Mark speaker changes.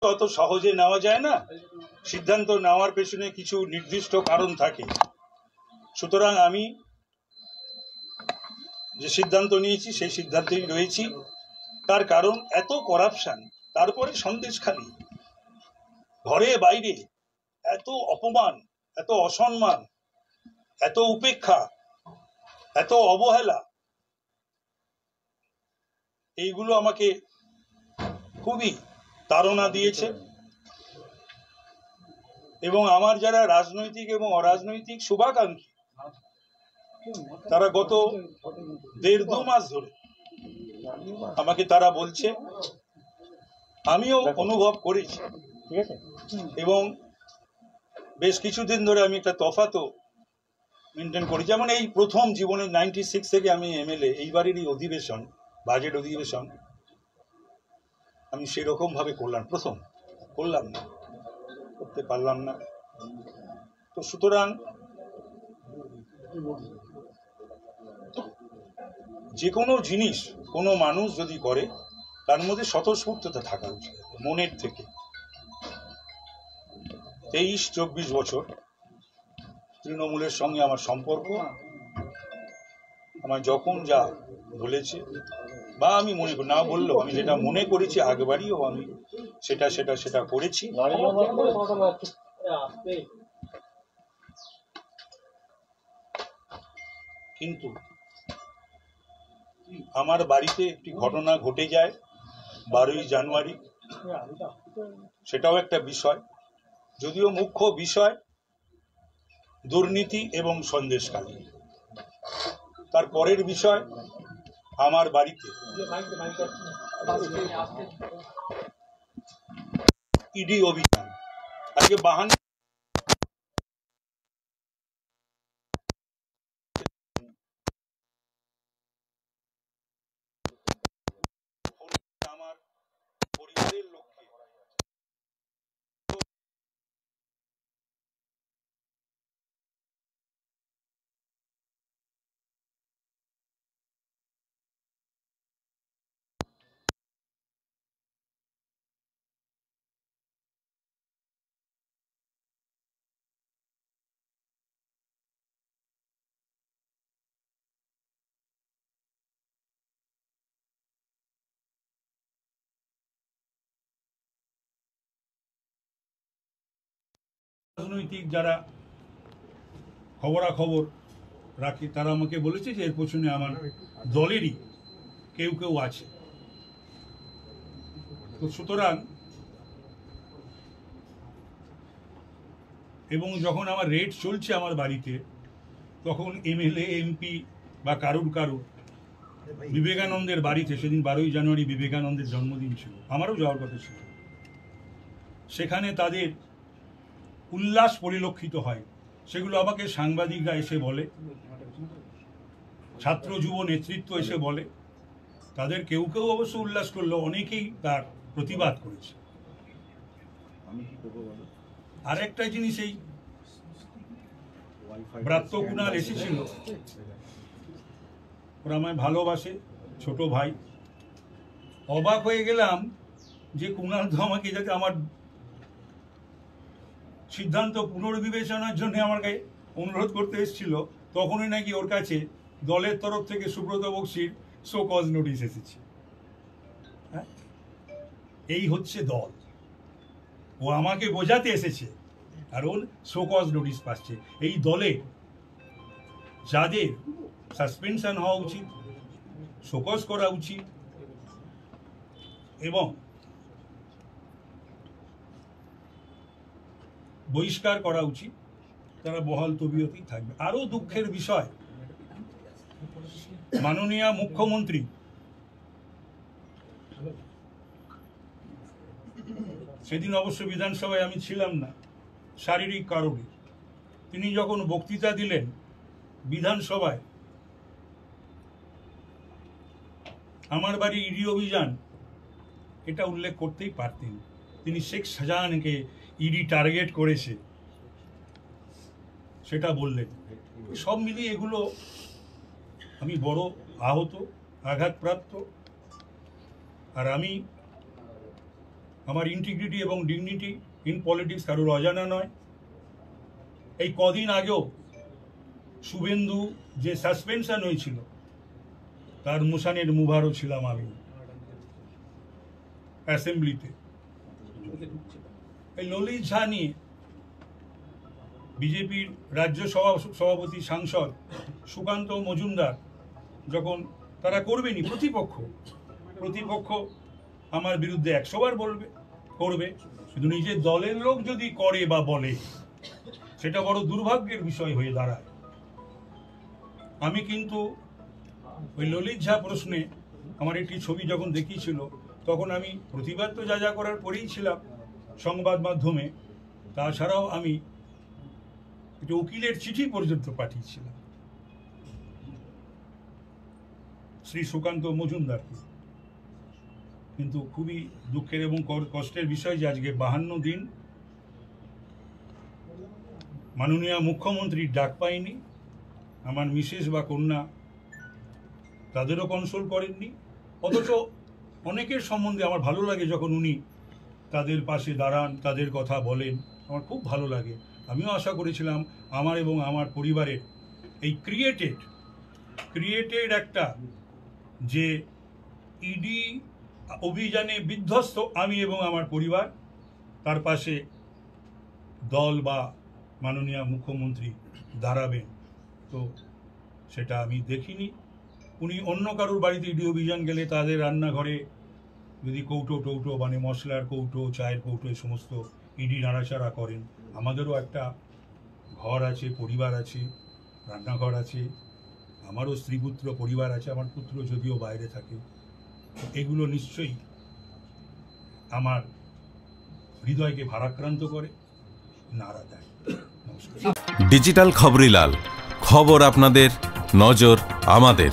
Speaker 1: অত সহজে নেওয়া যায় না, সিদ্ধান্ত নেওয়ার পেছনে কিছু নির্দিষ্ট কারণ থাকে। সুতরাং আমি যে সিদ্ধান্ত নিয়েছি সেই সিদ্ধান্তেই রয়েছি। তার কারণ এত করাপশন, তারপরে সন্দেশখালি, ঘরে বাইরে এত অপমান, এত অসম্মান, এত উপেক্ষা, এত অবহেলা, এইগুলো আমাকে খুবই তাড়না দিয়েছে। এবং আমার যারা রাজনৈতিক এবং অরাজনৈতিক শুভাকাঙ্ক্ষী, তারা গত 1.5-2 মাস ধরে আমাকে তারা বলছে, আমিও অনুভব করেছি, এবং বেশ কিছুদিন ধরে আমি একটা তফাতও মেনটেন করি। যেমন এই প্রথম জীবনে 96 থেকে আমি এমএলএ, এইবারেরই অধিবেশন, বাজেট অধিবেশন আমি সেরকম ভাবে করলাম না, করতে পারলাম না। তো সুতরাং যে কোনো জিনিস কোনো মানুষ যদি করে, তার মধ্যে স্বতঃস্ফূর্ততা থাকা উচিত, মনের থেকে। 23-24 বছর তৃণমূলের সঙ্গে আমার সম্পর্ক, আমার যখন যা বলেছে বা আমি মনে করি, না বললেও আমি যেটা মনে করেছি আগবাড়িও আমি সেটা করেছি। কিন্তু আমার বাড়িতে একটি ঘটনা ঘটে যায় 12ই জানুয়ারি, সেটাও একটা বিষয়, যদিও মুখ্য বিষয় দুর্নীতি এবং সন্দেশখালী। তার পরের বিষয় আমার বাড়িতে ইডি অভিযান। আজকে 52 আমার পরিবারের লোককে রাজনৈতিক যারা খবরাখবর রাখে, তারা আমাকে বলেছে যে এর পেছনে আমার দলেরই কেউ আছে। তো সুতরাং, এবং যখন আমার রেড চলছে আমার বাড়িতে, তখন এমএলএ এমপি বা কারুর বিবেকানন্দের বাড়িতে, সেদিন 12ই জানুয়ারি বিবেকানন্দের জন্মদিন ছিল, আমারও যাওয়ার কথা ছিল, সেখানে তাদের উল্লাস পরিলক্ষিত হয়। সেগুলো আমাকে সাংবাদিকরা এসে বলে, ছাত্র যুব নেতৃত্ব এসে বলে। তাদের কেউ অবশ্য উল্লাস করলো, অনেকেই তার প্রতিবাদ করেছে। আরেকটা জিনিস, এই ব্রাত্য কুণাল এসেছিল, ওরা আমায় ভালোবাসে, ছোট ভাই। অবাক হয়ে গেলাম যে কুণাল তো আমাকে যাতে আমার সিদ্ধান্ত পুনর্বিবেচনার জন্য আমার কাছে অনুরোধ করতে এসেছিল, তখনই নাকি ওর কাছে দলের তরফ থেকে সুব্রত বক্সির শো কজ নোটিশ এসেছে। এই হচ্ছে দল, ও আমাকে বোঝাতে এসেছে আর ওর শো কজ নোটিশ পাচ্ছে। এই দলে যাদের সাসপেনশন হওয়া উচিত, শোকজ করা উচিত এবং বহিষ্কার করা উচিত, তারা বহাল তবিয়তেই থাকবে। আরো দুঃখের বিষয়, মাননীয় মুখ্যমন্ত্রী সেদিন অবশ্য বিধানসভায় আমি ছিলাম না, শারীরিক কারণে, তিনি যখন বক্তৃতা দিলেন বিধানসভায়, আমার বাড়ি ইডি অভিযান এটা উল্লেখ করতেই পারতেন। তিনি শেখ শাহজাহানকে ইডি টার্গেট করেছে সেটা বললেন। সব মিলিয়ে এগুলো আমি বড় আহত, আঘাতপ্রাপ্ত। আর আমি আমার ইন্টিগ্রিটি এবং ডিগনিটি ইন পলিটিক্স কারোর অজানা নয়। এই কদিন আগেও শুভেন্দু যে সাসপেনশন হয়েছিল তার মুসানের মুভারও ছিলাম আমি অ্যাসেম্বলিতে। এই ললিত ঝা নিয়ে বিজেপির রাজ্য সভাপতি সাংসদ সুকান্ত মজুমদার যখন তারা করবেনি, প্রতিপক্ষ আমার বিরুদ্ধে 100 বার করবে, কিন্তু নিজের দলের লোক যদি করে বা বলে সেটা বড় দুর্ভাগ্যের বিষয় হয়ে দাঁড়ায়। আমি কিন্তু ওই ললিত ঝা প্রশ্নে আমার একটি ছবি যখন দেখিয়েছিল তখন আমি প্রতিবাদ তো যা করার করেই ছিলাম সংবাদ মাধ্যমে, তাছাড়াও আমি একটি উকিলের চিঠি পর্যন্ত পাঠিয়েছিলাম শ্রী সুকান্ত মজুমদারকে। কিন্তু খুবই দুঃখের এবং কষ্টের বিষয় যে আজকে 52 দিন মাননীয় মুখ্যমন্ত্রীর ডাক পাইনি, আমার মিসেস বা কন্যা তাদেরও কনসোল করেননি। অথচ অনেকের সম্বন্ধে আমার ভালো লাগে যখন উনি তাদের পাশে দাঁড়ান, তাদের কথা বলেন, আমার খুব ভালো লাগে। আমিও আশা করেছিলাম আমার এবং আমার পরিবারের এই ক্রিয়েটেড একটা যে ইডি অভিযানে বিধ্বস্ত আমি এবং আমার পরিবার, তার পাশে দল বা মাননীয় মুখ্যমন্ত্রী দাঁড়াবেন, তো সেটা আমি দেখিনি। উনি অন্য কারোর বাড়িতে ইডি অভিযান গেলে তাদের রান্নাঘরে যদি কৌটো মানে মশলার কৌটো, চায়ের কৌটো এই সমস্ত ইডি নাড়াচাড়া করেন। আমাদেরও একটা ঘর আছে, পরিবার আছে, রান্নাঘর আছে, আমারও স্ত্রীপুত্র পরিবার আছে, আমার পুত্র যদিও বাইরে থাকে। এগুলো নিশ্চয়ই আমার হৃদয়কে ভারাক্রান্ত করে, নাড়া দেয়। নমস্কার।
Speaker 2: ডিজিটাল খবরিলাল, খবর আপনাদের, নজর আমাদের।